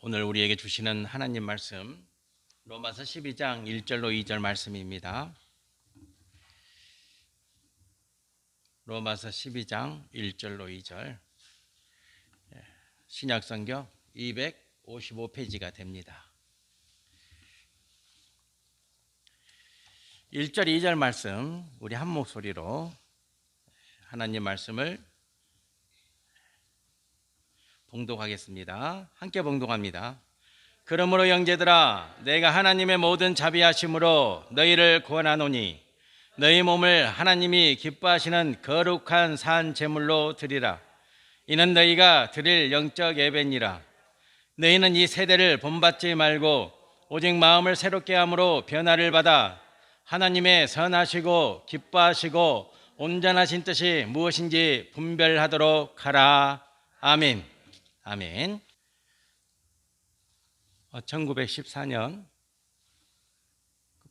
오늘 우리에게 주시는 하나님 말씀 로마서 12장 1절로 2절 말씀입니다. 로마서 12장 1절로 2절 신약성경 255페이지가 됩니다. 1절 2절 말씀 우리 한 목소리로 하나님 말씀을 봉독하겠습니다. 함께 봉독합니다. 그러므로 형제들아 내가 하나님의 모든 자비하심으로 너희를 구원하노니 너희 몸을 하나님이 기뻐하시는 거룩한 산 제물로 드리라. 이는 너희가 드릴 영적 예배니라. 너희는 이 세대를 본받지 말고 오직 마음을 새롭게 함으로 변화를 받아 하나님의 선하시고 기뻐하시고 온전하신 뜻이 무엇인지 분별하도록 하라. 아멘. 아멘. 1914년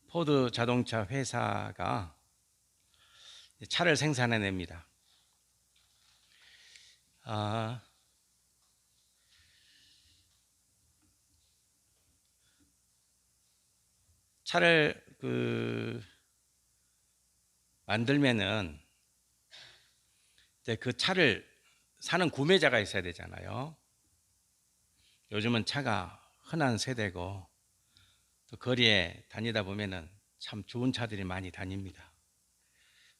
포드 자동차 회사가 차를 생산해냅니다. 차를 만들면은 이제 그 차를 사는 구매자가 있어야 되잖아요. 요즘은 차가 흔한 세대고 또 거리에 다니다 보면은 참 좋은 차들이 많이 다닙니다.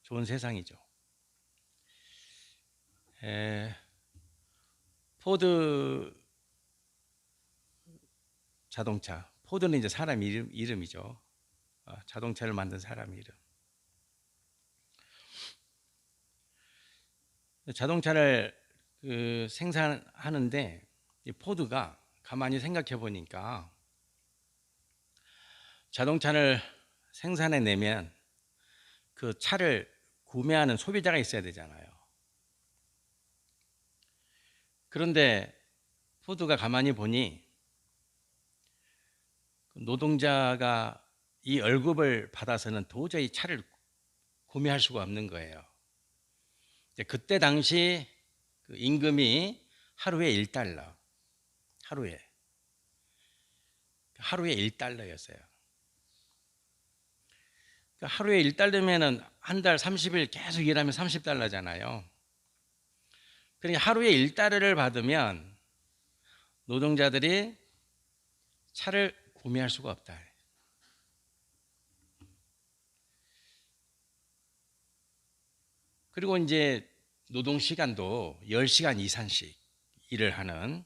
좋은 세상이죠. 포드 자동차, 포드는 이제 사람 이름이죠. 자동차를 만든 사람 이름. 자동차를 생산하는데 이 포드가 가만히 생각해 보니까 자동차를 생산해내면 그 차를 구매하는 소비자가 있어야 되잖아요. 그런데 포드가 가만히 보니 노동자가 이 월급을 받아서는 도저히 차를 구매할 수가 없는 거예요. 그때 당시 그 임금이 하루에 1달러, 하루에 1달러였어요. 하루에 1달러면은 한 달 30일 계속 일하면 30달러잖아요. 그러니까 하루에 1달러를 받으면 노동자들이 차를 구매할 수가 없다. 그리고 이제 노동 시간도 10시간 이상씩 일을 하는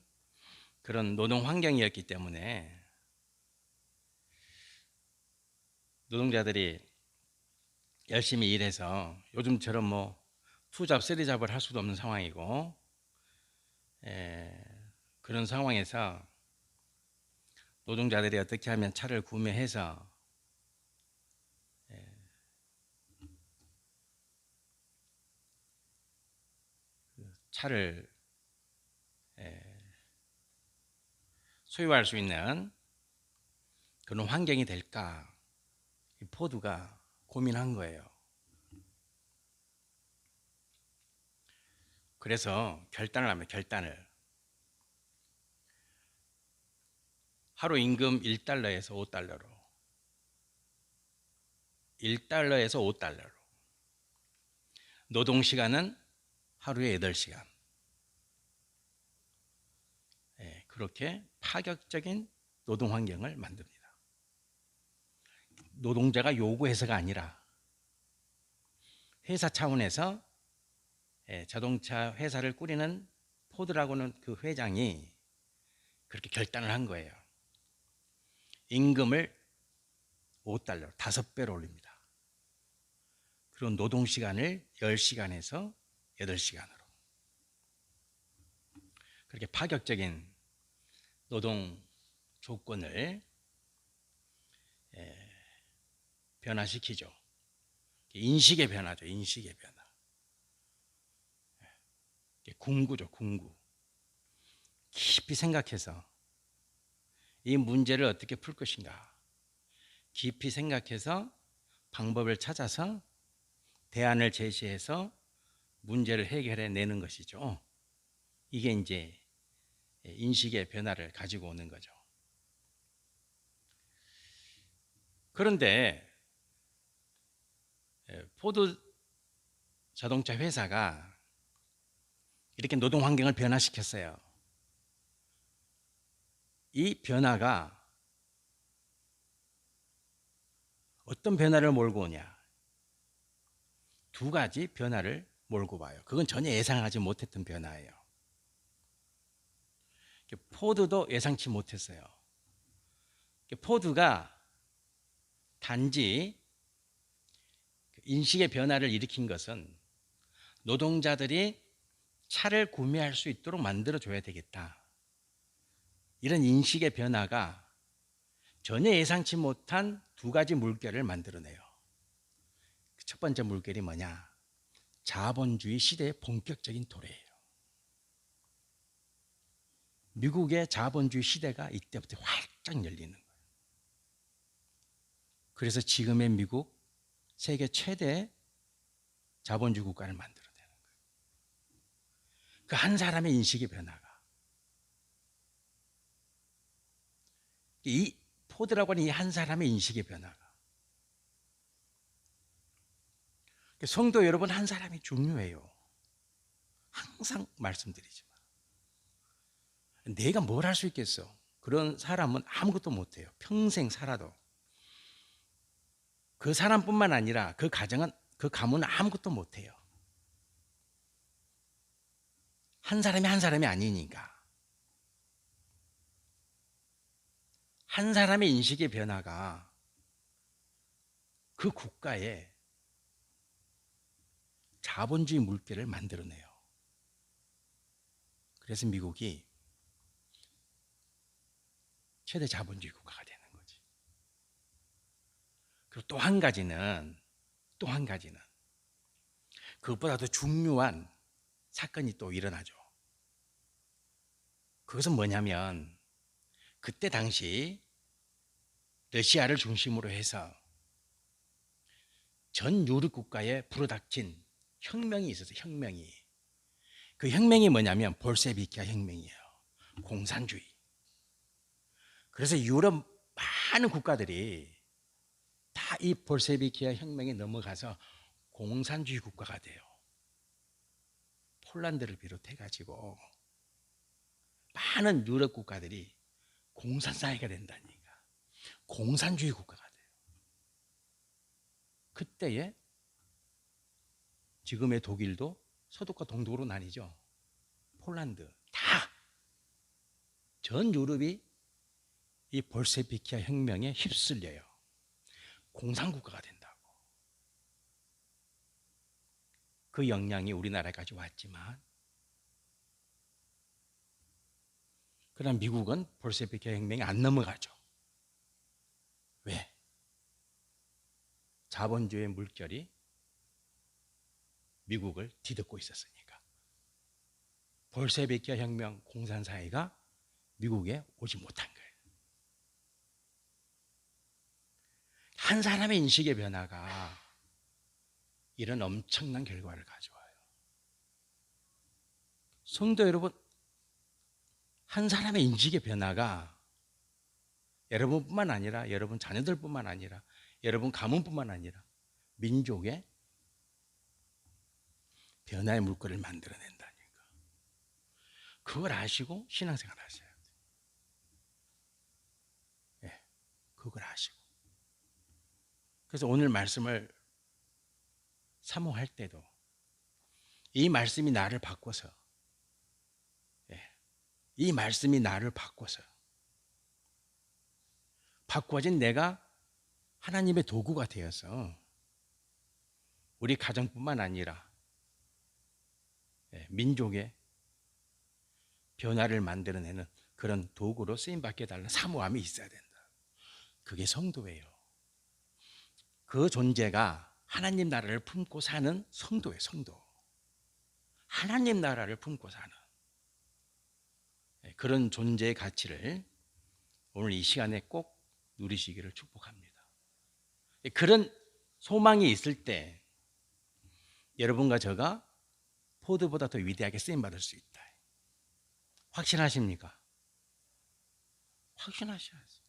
그런 노동 환경이었기 때문에 노동자들이 열심히 일해서 요즘처럼 뭐 투잡, 쓰리잡을 할 수도 없는 상황이고 그런 상황에서 노동자들이 어떻게 하면 차를 구매해서 차를 소유할 수 있는 그런 환경이 될까? 포드가 고민한 거예요. 그래서 결단을 합니다. 결단을. 하루 임금 1달러에서 5달러로 1달러에서 5달러로 노동시간은 하루에 8시간 그렇게 파격적인 노동 환경을 만듭니다. 노동자가 요구해서가 아니라 회사 차원에서 자동차 회사를 꾸리는 포드라고는 그 회장이 그렇게 결단을 한 거예요. 임금을 5달러, 5배로 올립니다. 그리고 노동시간을 10시간에서 8시간으로. 그렇게 파격적인 노동 조건을 변화시키죠. 인식의 변화죠. 인식의 변화. 궁구죠. 궁구. 깊이 생각해서 이 문제를 어떻게 풀 것인가. 깊이 생각해서 방법을 찾아서 대안을 제시해서 문제를 해결해 내는 것이죠. 이게 이제 인식의 변화를 가지고 오는 거죠. 그런데 포드 자동차 회사가 이렇게 노동 환경을 변화시켰어요. 이 변화가 어떤 변화를 몰고 오냐? 두 가지 변화를 몰고 와요. 그건 전혀 예상하지 못했던 변화예요. 포드도 예상치 못했어요. 포드가 단지 인식의 변화를 일으킨 것은 노동자들이 차를 구매할 수 있도록 만들어줘야 되겠다. 이런 인식의 변화가 전혀 예상치 못한 두 가지 물결을 만들어내요. 첫 번째 물결이 뭐냐? 자본주의 시대의 본격적인 도래예요. 미국의 자본주의 시대가 이때부터 활짝 열리는 거예요. 그래서 지금의 미국, 세계 최대 자본주의 국가를 만들어내는 거예요. 그 한 사람의 인식의 변화가. 이 포드라고 하는 이 한 사람의 인식의 변화가. 성도 여러분, 한 사람이 중요해요. 항상 말씀드리지만. 내가 뭘 할 수 있겠어? 그런 사람은 아무것도 못해요. 평생 살아도. 그 사람뿐만 아니라 그 가정은, 그 가문은 아무것도 못해요. 한 사람이 아니니까. 한 사람의 인식의 변화가 그 국가에 자본주의 물결을 만들어내요. 그래서 미국이 최대 자본주의 국가가 되는 거지. 그리고 또 한 가지는 그것보다 더 중요한 사건이 또 일어나죠. 그것은 뭐냐면 그때 당시 러시아를 중심으로 해서 전 유럽 국가에 불어닥친 혁명이 있었어요. 혁명이. 그 혁명이 뭐냐면 볼셰비키아 혁명이에요. 공산주의. 그래서 유럽 많은 국가들이 다 이 볼셰비키아 혁명에 넘어가서 공산주의 국가가 돼요. 폴란드를 비롯해 가지고 많은 유럽 국가들이 공산사회가 된다니까. 공산주의 국가가 돼요. 그때에 지금의 독일도 서독과 동독으로 나뉘죠. 폴란드 다 전 유럽이 이 볼셰비키아 혁명에 휩쓸려요. 공산국가가 된다고. 그 영향이 우리나라까지 왔지만, 그러나 미국은 볼셰비키아 혁명에 안 넘어가죠. 왜? 자본주의 물결이 미국을 뒤덮고 있었으니까. 볼셰비키아 혁명, 공산사회가 미국에 오지 못한 거예요. 한 사람의 인식의 변화가 이런 엄청난 결과를 가져와요. 성도 여러분, 한 사람의 인식의 변화가 여러분뿐만 아니라 여러분 자녀들뿐만 아니라 여러분 가문뿐만 아니라 민족의 변화의 물꼬를 만들어낸다니까. 그걸 아시고 신앙생활 하셔야 돼요. 네, 그걸 아시고. 그래서 오늘 말씀을 사모할 때도 이 말씀이 나를 바꿔서, 이 말씀이 나를 바꿔서 바꿔진 내가 하나님의 도구가 되어서 우리 가정뿐만 아니라 민족의 변화를 만들어내는 그런 도구로 쓰임받게 해달라는 사모함이 있어야 된다. 그게 성도예요. 그 존재가 하나님 나라를 품고 사는 성도예요. 성도. 하나님 나라를 품고 사는 그런 존재의 가치를 오늘 이 시간에 꼭 누리시기를 축복합니다. 그런 소망이 있을 때 여러분과 저가 포드보다 더 위대하게 쓰임받을 수 있다. 확신하십니까? 확신하셔야죠.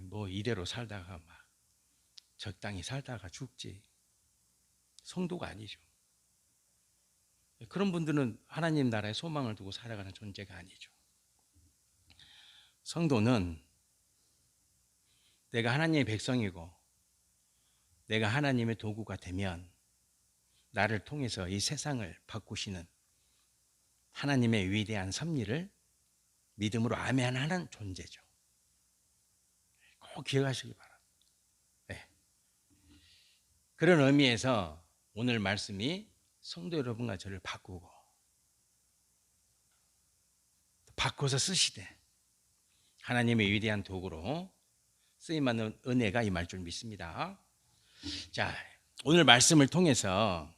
뭐 이대로 살다가 막 적당히 살다가 죽지. 성도가 아니죠. 그런 분들은 하나님 나라에 소망을 두고 살아가는 존재가 아니죠. 성도는 내가 하나님의 백성이고 내가 하나님의 도구가 되면 나를 통해서 이 세상을 바꾸시는 하나님의 위대한 섭리를 믿음으로 아멘하는 존재죠. 꼭 기억하시기 바랍니다. 네. 그런 의미에서 오늘 말씀이 성도 여러분과 저를 바꿔서 쓰시되 하나님의 위대한 도구로 쓰임받는 은혜가 임할 줄 믿습니다. 자, 오늘 말씀을 통해서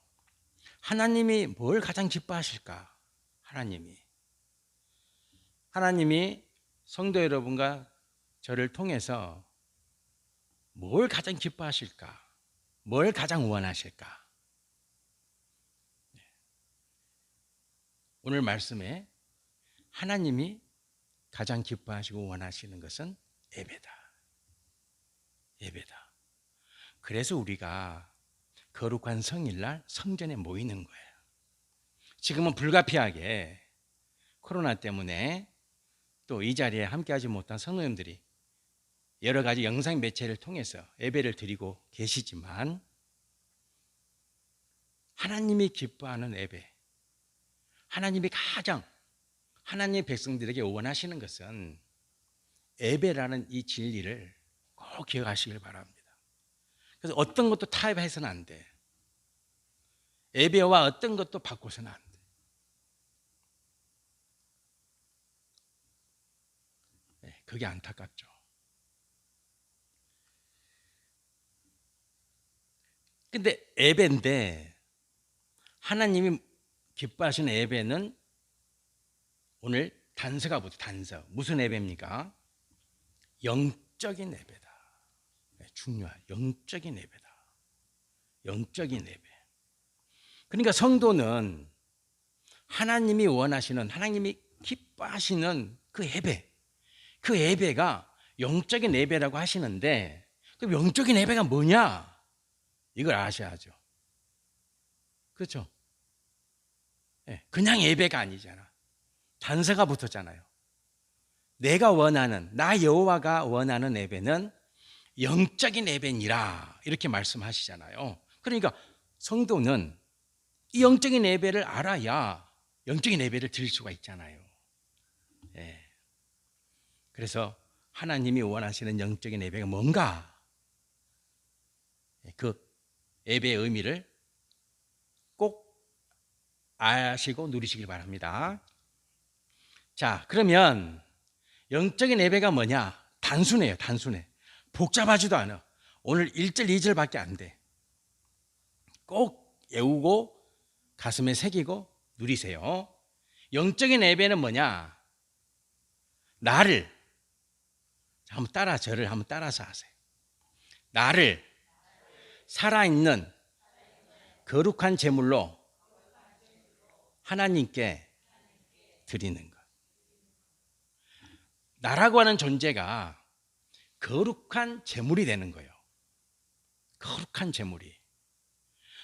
하나님이 뭘 가장 기뻐하실까? 하나님이 성도 여러분과 저를 통해서 뭘 가장 기뻐하실까? 뭘 가장 원하실까? 오늘 말씀에 하나님이 가장 기뻐하시고 원하시는 것은 예배다. 그래서 우리가 거룩한 성일날 성전에 모이는 거예요. 지금은 불가피하게 코로나 때문에 또 이 자리에 함께하지 못한 성도님들이 여러 가지 영상 매체를 통해서 예배를 드리고 계시지만 하나님이 기뻐하는 예배, 하나님이 가장 하나님의 백성들에게 원하시는 것은 예배라는 이 진리를 꼭 기억하시길 바랍니다. 그래서 어떤 것도 타협해서는 안 돼. 예배와 어떤 것도 바꿔서는 안 돼. 네, 그게 안타깝죠. 근데 예배인데 하나님이 기뻐하시는 예배는 오늘 단서가 뭐죠? 단서. 무슨 예배입니까? 영적인 예배다. 네, 중요한 영적인 예배다. 영적인 예배. 그러니까 성도는 하나님이 원하시는, 하나님이 기뻐하시는 그 예배가 영적인 예배라고 하시는데 그럼 영적인 예배가 뭐냐? 이걸 아셔야죠. 그렇죠? 네, 그냥 예배가 아니잖아. 단서가 붙었잖아요. 내가 원하는, 나 여호와가 원하는 예배는 영적인 예배니라 이렇게 말씀하시잖아요. 그러니까 성도는 이 영적인 예배를 알아야 영적인 예배를 드릴 수가 있잖아요. 예. 그래서 하나님이 원하시는 영적인 예배가 뭔가 그 예배의 의미를 꼭 아시고 누리시길 바랍니다. 자, 그러면 영적인 예배가 뭐냐? 단순해요. 복잡하지도 않아. 오늘 1절, 2절밖에 안 돼. 꼭 외우고 가슴에 새기고 누리세요. 영적인 예배는 뭐냐? 나를 저를 한번 따라서 하세요. 나를 살아있는 거룩한 제물로 하나님께 드리는 것. 나라고 하는 존재가 거룩한 제물이 되는 거예요. 거룩한 제물이.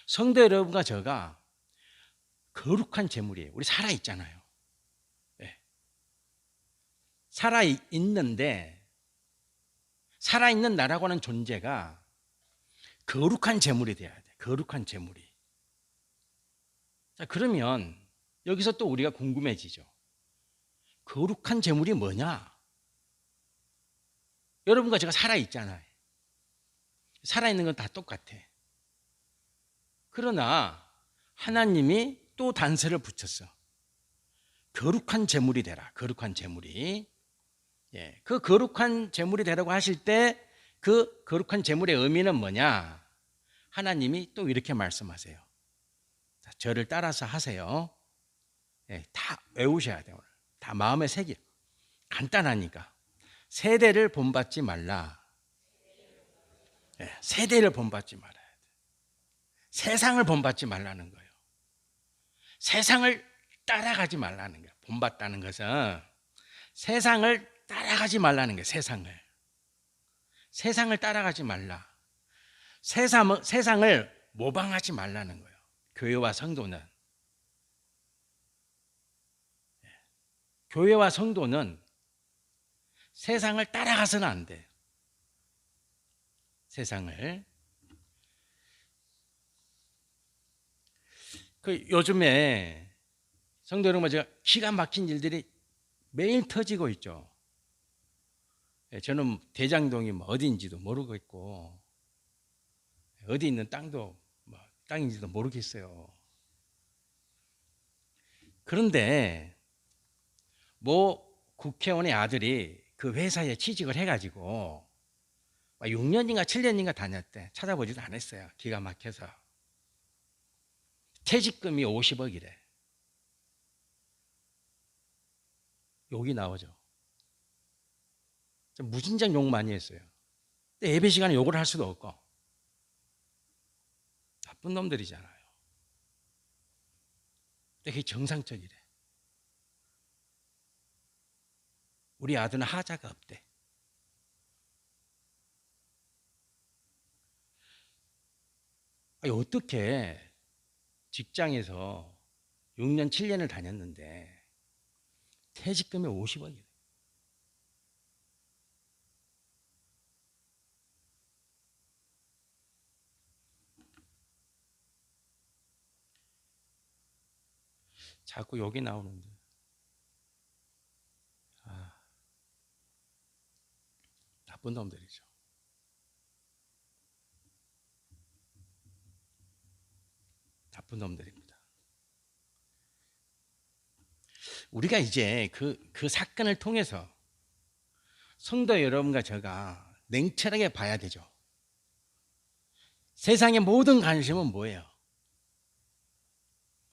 성도 여러분과 저가 거룩한 제물이에요. 우리 살아있잖아요. 네. 살아있는데 살아있는 나라고 하는 존재가 거룩한 제물이 돼야 돼. 거룩한 제물이. 자, 그러면 여기서 또 우리가 궁금해지죠. 거룩한 제물이 뭐냐? 여러분과 제가 살아있잖아요. 살아있는 건 다 똑같아. 그러나 하나님이 또 단서를 붙였어. 거룩한 제물이 되라. 거룩한 제물이. 예, 그 거룩한 제물이 되라고 하실 때 그 거룩한 제물의 의미는 뭐냐? 하나님이 또 이렇게 말씀하세요. 자, 저를 따라서 하세요. 예, 다 외우셔야 돼요. 다 마음에 새겨. 간단하니까. 세대를 본받지 말라. 예, 세대를 본받지 말아야 돼. 세상을 본받지 말라는 거예요. 세상을 따라가지 말라는 거예요. 본받다는 것은 세상을 따라가지 말라는 거예요. 세상을 따라가지 말라. 세상을 모방하지 말라는 거예요. 교회와 성도는. 교회와 성도는 세상을 따라가서는 안 돼요. 세상을. 요즘에 성도 여러분, 제가 기가 막힌 일들이 매일 터지고 있죠. 저는 대장동이 어디인지도 모르겠고 어디 있는 땅도 땅인지도 모르겠어요. 그런데 국회의원의 아들이 그 회사에 취직을 해가지고 6년인가 7년인가 다녔대. 찾아보지도 않았어요. 기가 막혀서. 퇴직금이 50억이래. 욕이 나오죠. 무진장 욕 많이 했어요. 근데 예배 시간에 욕을 할 수도 없고. 나쁜 놈들이잖아요. 근데 그게 정상적이래. 우리 아들은 하자가 없대. 어떻게 직장에서 6년, 7년을 다녔는데 퇴직금이 50억이래. 자꾸 욕이 나오는데. 나쁜 놈들이죠. 나쁜 놈들입니다. 우리가 이제 그 사건을 통해서 성도 여러분과 제가 냉철하게 봐야 되죠. 세상의 모든 관심은 뭐예요?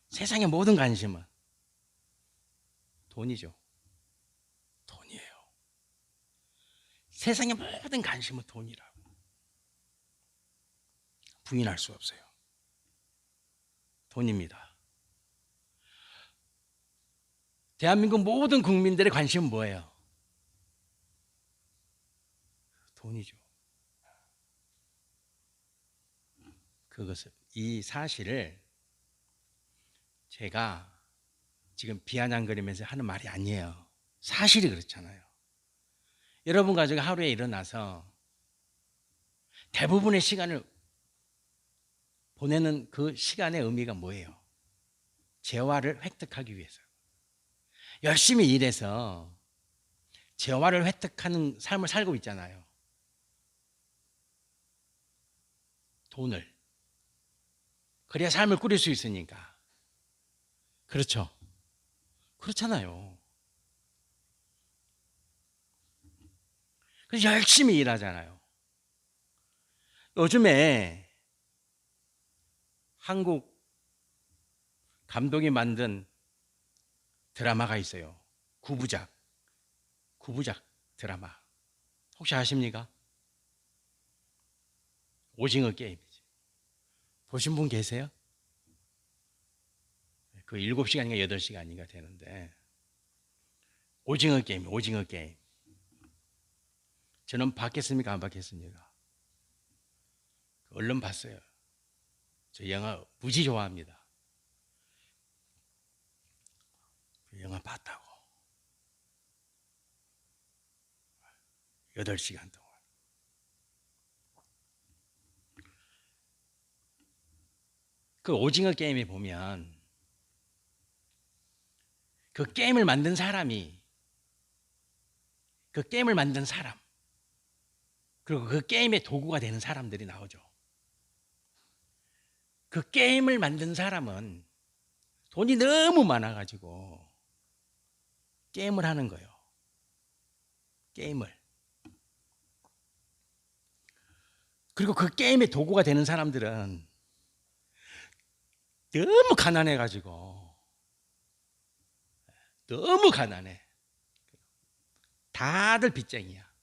세상의 모든 관심은 돈이죠. 돈이에요. 세상의 모든 관심은 돈이라고. 부인할 수 없어요. 돈입니다. 대한민국 모든 국민들의 관심은 뭐예요? 돈이죠. 이 사실을 제가 지금 비아냥거리면서 하는 말이 아니에요. 사실이 그렇잖아요. 여러분 가족이 하루에 일어나서 대부분의 시간을 보내는 그 시간의 의미가 뭐예요? 재화를 획득하기 위해서. 열심히 일해서 재화를 획득하는 삶을 살고 있잖아요. 돈을. 그래야 삶을 꾸릴 수 있으니까. 그렇죠. 그렇잖아요. 그래서 열심히 일하잖아요. 요즘에 한국 감독이 만든 드라마가 있어요. 구부작 드라마. 혹시 아십니까? 오징어 게임이지. 보신 분 계세요? 그 7시간인가 8시간인가 되는데 오징어 게임. 저는 봤겠습니까? 안 봤겠습니까? 얼른 봤어요. 저 영화 무지 좋아합니다. 영화 봤다고. 8시간 동안. 그 오징어 게임에 보면 그 게임을 만든 사람 그리고 그 게임의 도구가 되는 사람들이 나오죠. 그 게임을 만든 사람은 돈이 너무 많아가지고 게임을 하는 거예요. 게임을. 그리고 그 게임의 도구가 되는 사람들은 너무 가난해가지고 너무 가난해. 다들 빚쟁이야.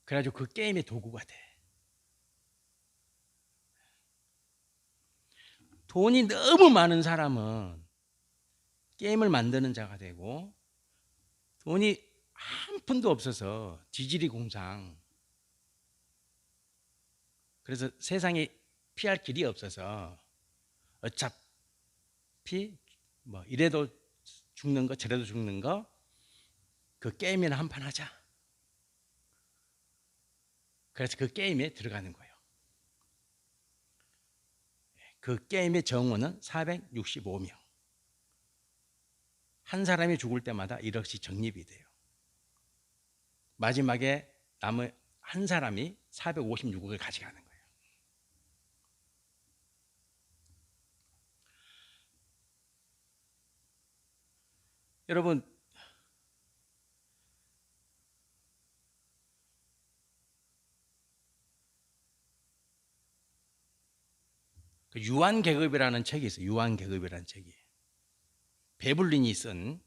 그래가지고 그 게임의 도구가 돼. 돈이 너무 많은 사람은 게임을 만드는 자가 되고, 돈이 한 푼도 없어서 지질이 공상, 그래서 세상에 피할 길이 없어서 어차피 뭐 이래도 죽는 거 저래도 죽는 거 그 게임이나 한판 하자. 그래서 그 게임에 들어가는 거예요. 그 게임의 정원은 465명. 한 사람이 죽을 때마다 1억씩 적립이 돼요. 마지막에 남은 한 사람이 456억을 가져가는 거예요. 여러분, 그 유한계급이라는 책이 있어요. 유한계급이라는 책이. 베블린이 쓴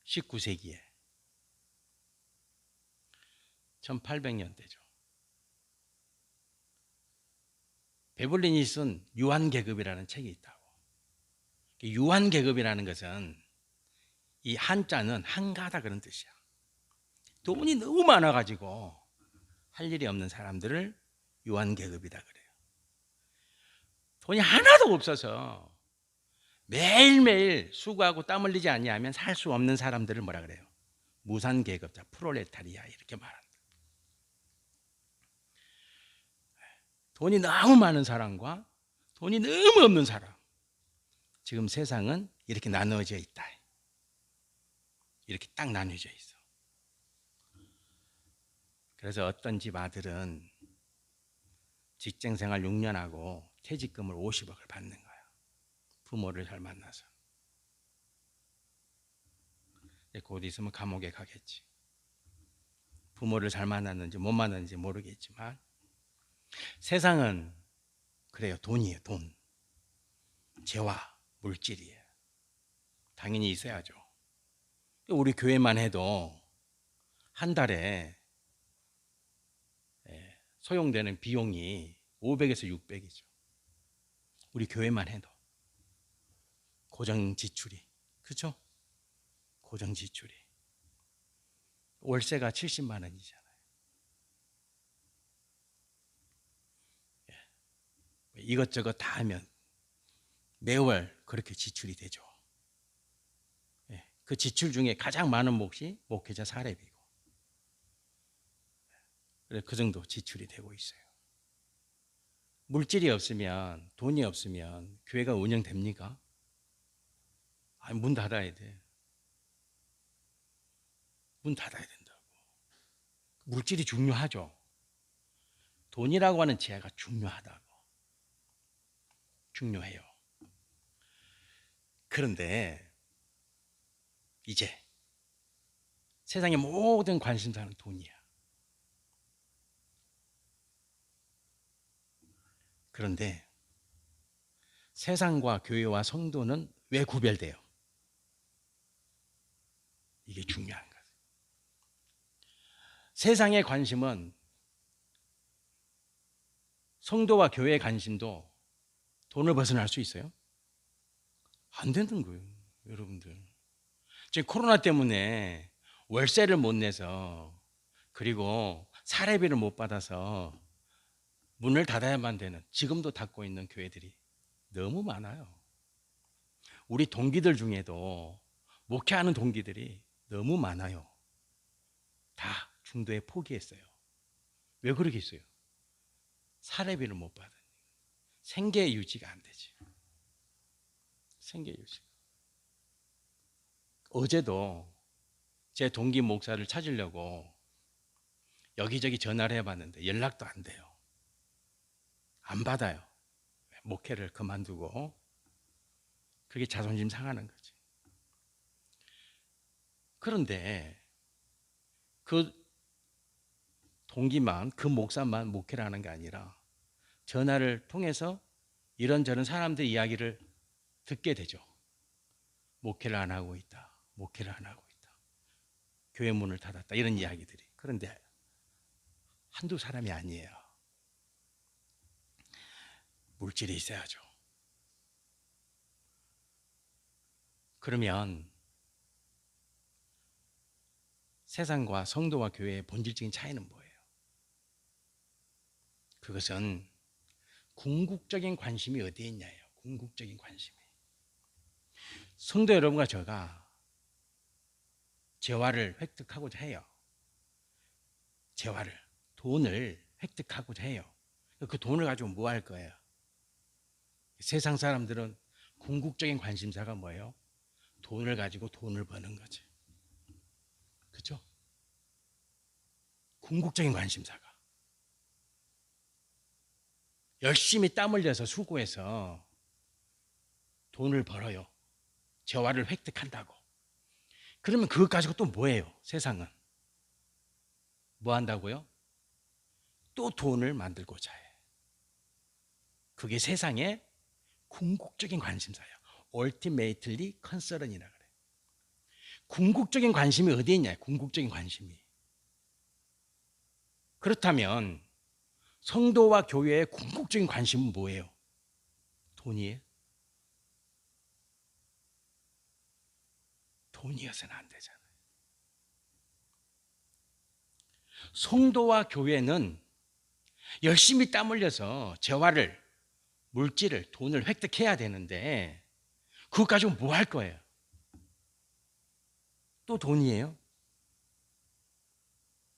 19세기에 1800년대죠. 베블린이 쓴 유한계급이라는 책이 있다고. 유한계급이라는 것은 이 한자는 한가하다 그런 뜻이야. 돈이 너무 많아가지고 할 일이 없는 사람들을 유한계급이다 그래요. 돈이 하나도 없어서 매일매일 수고하고 땀 흘리지 아니하면 살 수 없는 사람들을 뭐라 그래요? 무산계급자, 프롤레타리아 이렇게 말한다. 돈이 너무 많은 사람과 돈이 너무 없는 사람. 지금 세상은 이렇게 나누어져 있다. 이렇게 딱 나뉘어져 있어. 그래서 어떤 집 아들은 직장생활 6년 하고 퇴직금을 50억을 받는 거야. 부모를 잘 만나서. 곧 있으면 감옥에 가겠지. 부모를 잘 만났는지 못 만났는지 모르겠지만 세상은 그래요. 돈이에요. 돈. 재화, 물질이에요. 당연히 있어야죠. 우리 교회만 해도 한 달에 소용되는 비용이 500에서 600이죠. 우리 교회만 해도. 고정 지출이. 그렇죠? 고정 지출이. 월세가 70만 원이잖아요. 이것저것 다 하면 매월 그렇게 지출이 되죠. 그 지출 중에 가장 많은 몫이 목회자 사례비고. 그 정도 지출이 되고 있어요. 물질이 없으면, 돈이 없으면 교회가 운영됩니까? 아니, 문 닫아야 돼. 문 닫아야 된다고. 물질이 중요하죠. 돈이라고 하는 지혜가 중요하다고. 중요해요. 그런데 이제 세상의 모든 관심사는 돈이야. 그런데 세상과 교회와 성도는 왜 구별돼요? 이게 중요한 거예요. 세상의 관심은 성도와 교회의 관심도 돈을 벗어날 수 있어요? 안 되는 거예요, 여러분들. 지금 코로나 때문에 월세를 못 내서 그리고 사례비를 못 받아서 문을 닫아야만 되는, 지금도 닫고 있는 교회들이 너무 많아요. 우리 동기들 중에도 목회하는 동기들이 너무 많아요. 다 중도에 포기했어요. 왜 그러겠어요? 사례비를 못 받으니 생계 유지가 안 되지. 생계 유지. 어제도 제 동기 목사를 찾으려고 여기저기 전화를 해봤는데 연락도 안 돼요. 안 받아요. 목회를 그만두고. 그게 자존심 상하는 거지. 그런데 그 동기만, 그 목사만 목회를 하는 게 아니라 전화를 통해서 이런저런 사람들 이야기를 듣게 되죠. 목회를 안 하고 있다. 목회를 안 하고 있다. 교회 문을 닫았다. 이런 이야기들이. 그런데 한두 사람이 아니에요. 물질이 있어야죠. 그러면 세상과 성도와 교회의 본질적인 차이는 뭐예요? 그것은 궁극적인 관심이 어디에 있냐예요. 궁극적인 관심이. 성도 여러분과 제가 재화를 획득하고자 해요. 재화를, 돈을 획득하고자 해요. 그 돈을 가지고 뭐 할 거예요? 세상 사람들은 궁극적인 관심사가 뭐예요? 돈을 가지고 돈을 버는 거지. 그렇죠? 궁극적인 관심사가. 열심히 땀 흘려서 수고해서 돈을 벌어요. 재화를 획득한다고. 그러면 그것 가지고 또 뭐예요? 세상은. 뭐 한다고요? 또 돈을 만들고자 해. 그게 세상의 궁극적인 관심사예요. Ultimately concern이라 그래. 궁극적인 관심이 어디에 있냐? 궁극적인 관심이. 그렇다면 성도와 교회의 궁극적인 관심은 뭐예요? 돈이에요? 돈이어서는 안 되잖아요. 성도와 교회는 열심히 땀 흘려서 재화를, 물질을, 돈을 획득해야 되는데 그것 가지고 뭐 할 거예요? 또 돈이에요?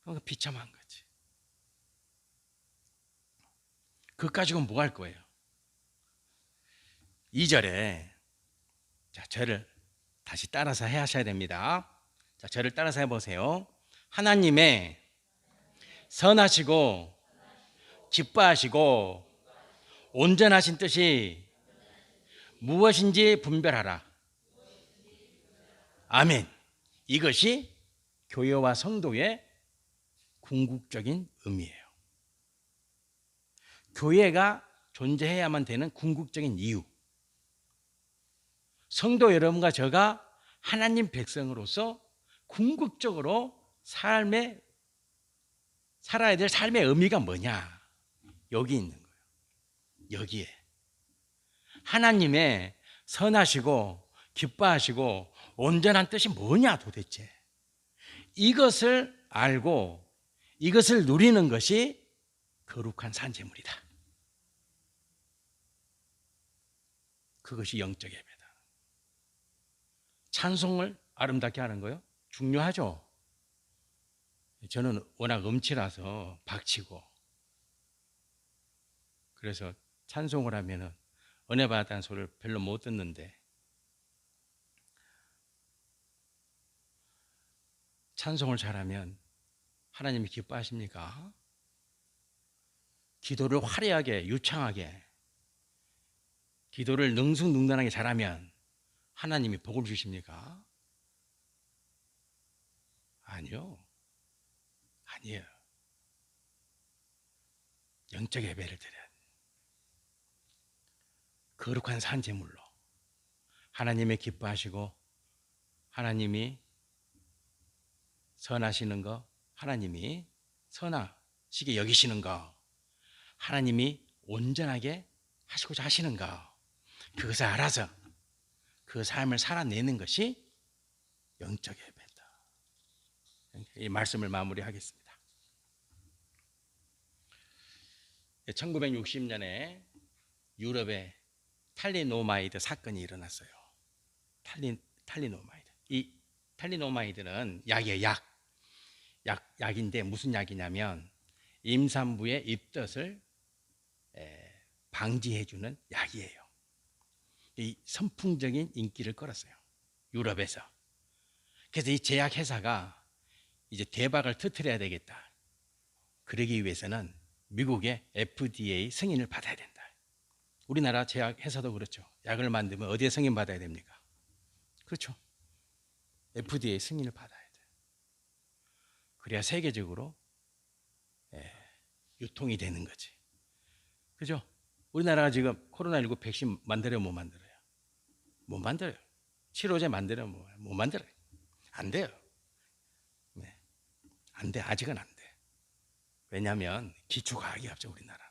그러니까 비참한 거지. 그것 가지고 뭐 할 거예요? 2절에 자, 저를 다시 따라서 하셔야 됩니다. 자, 저를 따라서 해보세요. 하나님의 선하시고 기뻐하시고 온전하신 뜻이 무엇인지 분별하라. 아멘. 이것이 교회와 성도의 궁극적인 의미예요. 교회가 존재해야만 되는 궁극적인 이유. 성도 여러분과 제가 하나님 백성으로서 궁극적으로 살아야 될 삶의 의미가 뭐냐? 여기 있는 거예요. 여기에. 하나님의 선하시고 기뻐하시고 온전한 뜻이 뭐냐 도대체. 이것을 알고 이것을 누리는 것이 거룩한 산재물이다. 그것이 영적 예배다. 찬송을 아름답게 하는 거요? 중요하죠. 저는 워낙 음치라서 박치고 그래서 찬송을 하면은 은혜 받았다는 소리를 별로 못 듣는데 찬송을 잘하면 하나님이 기뻐하십니까? 기도를 화려하게 유창하게 기도를 능숙능란하게 잘하면 하나님이 복을 주십니까? 아니요. 아니에요. 영적 예배를 드려야 돼요. 거룩한 산제물로 하나님의 기뻐하시고 하나님이 선하시는 거, 하나님이 선하시게 여기시는 거, 하나님이 온전하게 하시고자 하시는 거, 그것을 알아서 그 삶을 살아내는 것이 영적 예배다. 이 말씀을 마무리하겠습니다. 1960년에 유럽에 탈리노마이드 사건이 일어났어요. 탈리노마이드. 이 탈리노마이드는 약이에요. 약인데 무슨 약이냐면 임산부의 입덧을 방지해주는 약이에요. 이 선풍적인 인기를 끌었어요. 유럽에서. 그래서 이 제약 회사가 이제 대박을 터뜨려야 되겠다. 그러기 위해서는 미국의 FDA 승인을 받아야 된다. 우리나라 제약 회사도 그렇죠. 약을 만들면 어디에 승인 받아야 됩니까? 그렇죠. FDA 승인을 받아야 돼. 그래야 세계적으로 유통이 되는 거지. 그죠? 우리나라가 지금 코로나19 백신 만들어요, 못 만들어요? 못 만들어요. 치료제 만들어요, 못 만들어요. 안 돼요. 네. 안 돼. 아직은 안 돼. 왜냐하면 기초과학이 없죠, 우리나라는.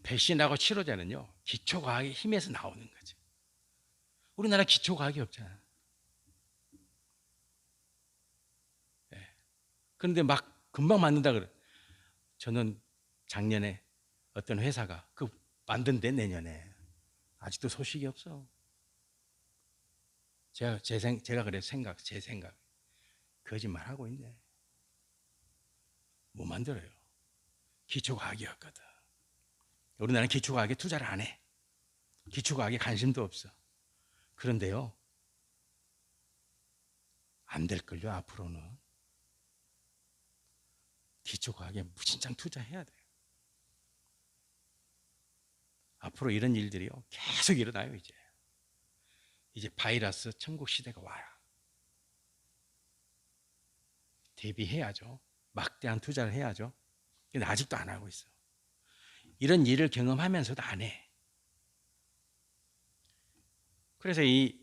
백신하고 치료제는요, 기초과학의 힘에서 나오는 거지. 우리나라 기초과학이 없잖아. 그런데 막 금방 만든다 그래. 저는 작년에 어떤 회사가 그 만든대 내년에. 아직도 소식이 없어. 제가 그래 제 생각. 거짓말하고 있네. 못 만들어요. 기초과학이었거든. 우리나라는 기초과학에 투자를 안 해. 기초과학에 관심도 없어. 그런데요, 안 될걸요, 앞으로는. 기초과학에 무진장 투자해야 돼요. 앞으로 이런 일들이요, 계속 일어나요, 이제. 이제 바이러스 천국 시대가 와요. 대비해야죠. 막대한 투자를 해야죠. 근데 아직도 안 하고 있어. 이런 일을 경험하면서도 안 해. 그래서 이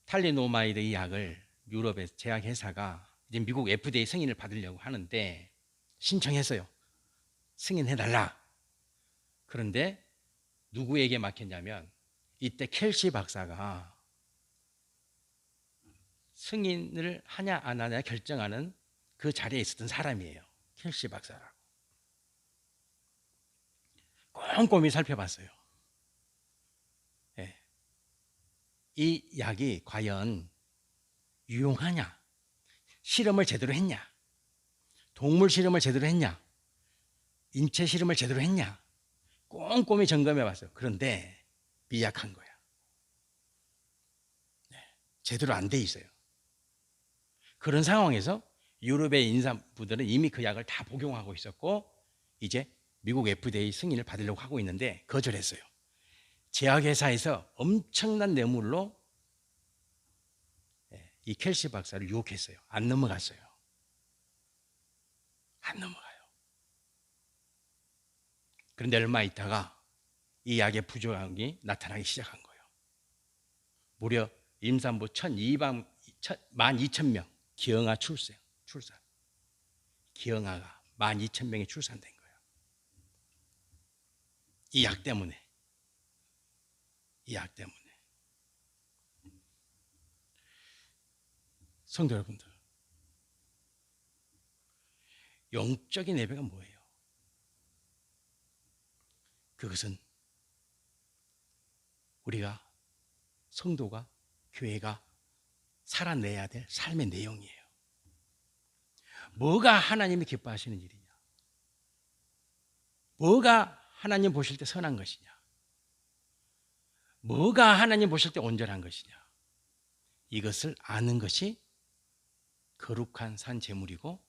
탈리노마이드 이 약을 유럽의 제약회사가 이제 미국 FDA 승인을 받으려고 하는데 신청했어요. 승인해달라. 그런데 누구에게 맡겼냐면 이때 켈시 박사가 승인을 하냐 안 하냐 결정하는 그 자리에 있었던 사람이에요. 켈시 박사라고. 꼼꼼히 살펴봤어요. 네. 이 약이 과연 유용하냐, 실험을 제대로 했냐, 동물 실험을 제대로 했냐, 인체 실험을 제대로 했냐, 꼼꼼히 점검해 봤어요. 그런데 미약한 거야. 네. 제대로 안 돼 있어요. 그런 상황에서 유럽의 인사부들은 이미 그 약을 다 복용하고 있었고 이제 미국 FDA 승인을 받으려고 하고 있는데 거절했어요. 제약회사에서 엄청난 뇌물로 이 켈시 박사를 유혹했어요. 안 넘어갔어요. 안 넘어가요. 그런데 얼마 있다가 이 약의 부조항이 나타나기 시작한 거예요. 무려 임산부 12,000명 기형아 출산. 기형아가 12,000명이 출산된 거예요. 이 약 때문에. 성도 여러분들, 영적인 예배가 뭐예요? 그것은 우리가 성도가, 교회가 살아내야 될 삶의 내용이에요. 뭐가 하나님이 기뻐하시는 일이냐? 뭐가 하나님 보실 때 선한 것이냐? 뭐가 하나님 보실 때 온전한 것이냐? 이것을 아는 것이 거룩한 산 제물이고,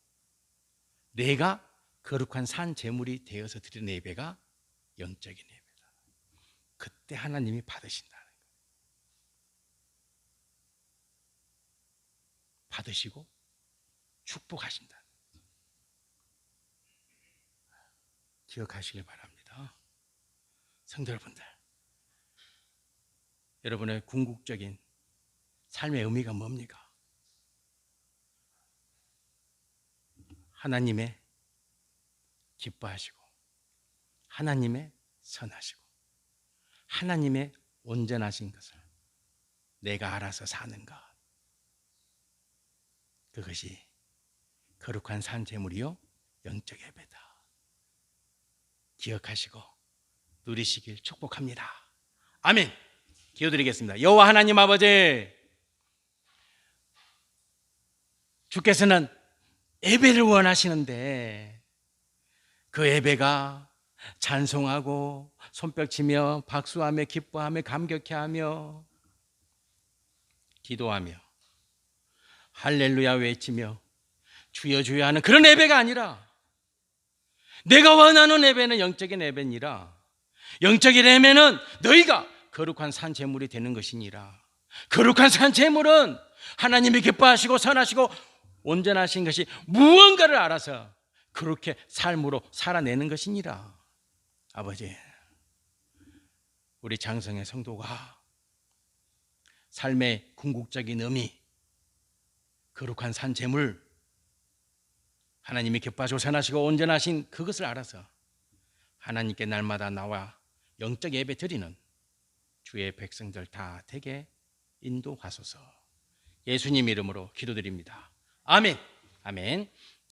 내가 거룩한 산 제물이 되어서 드리는 예배가 영적인 예배다. 그때 하나님이 받으신다는 거예요. 받으시고 축복하신다. 기억하시길 바랍니다. 성도 여러분들, 여러분의 궁극적인 삶의 의미가 뭡니까? 하나님의 기뻐하시고, 하나님의 선하시고, 하나님의 온전하신 것을 내가 알아서 사는 것, 그것이 거룩한 산 제물이요 영적 예배다. 기억하시고 누리시길 축복합니다. 아멘. 기도드리겠습니다. 여호와 하나님 아버지, 주께서는 예배를 원하시는데 그 예배가 찬송하고 손뼉치며 박수하며 기뻐하며 감격해하며 기도하며 할렐루야 외치며 주여 주여 하는 그런 예배가 아니라, 내가 원하는 예배는 영적인 예배니라. 영적인 예배는 너희가 거룩한 산 제물이 되는 것이니라. 거룩한 산 제물은 하나님이 기뻐하시고 선하시고 온전하신 것이 무언가를 알아서 그렇게 삶으로 살아내는 것이니라. 아버지, 우리 장성의 성도가 삶의 궁극적인 의미, 거룩한 산 제물, 하나님이 기뻐하시고 선하시고 온전하신 그것을 알아서 하나님께 날마다 나와 영적 예배 드리는 주의 백성들 다 되게 인도하소서. 예수님 이름으로 기도드립니다. 아멘. 아멘.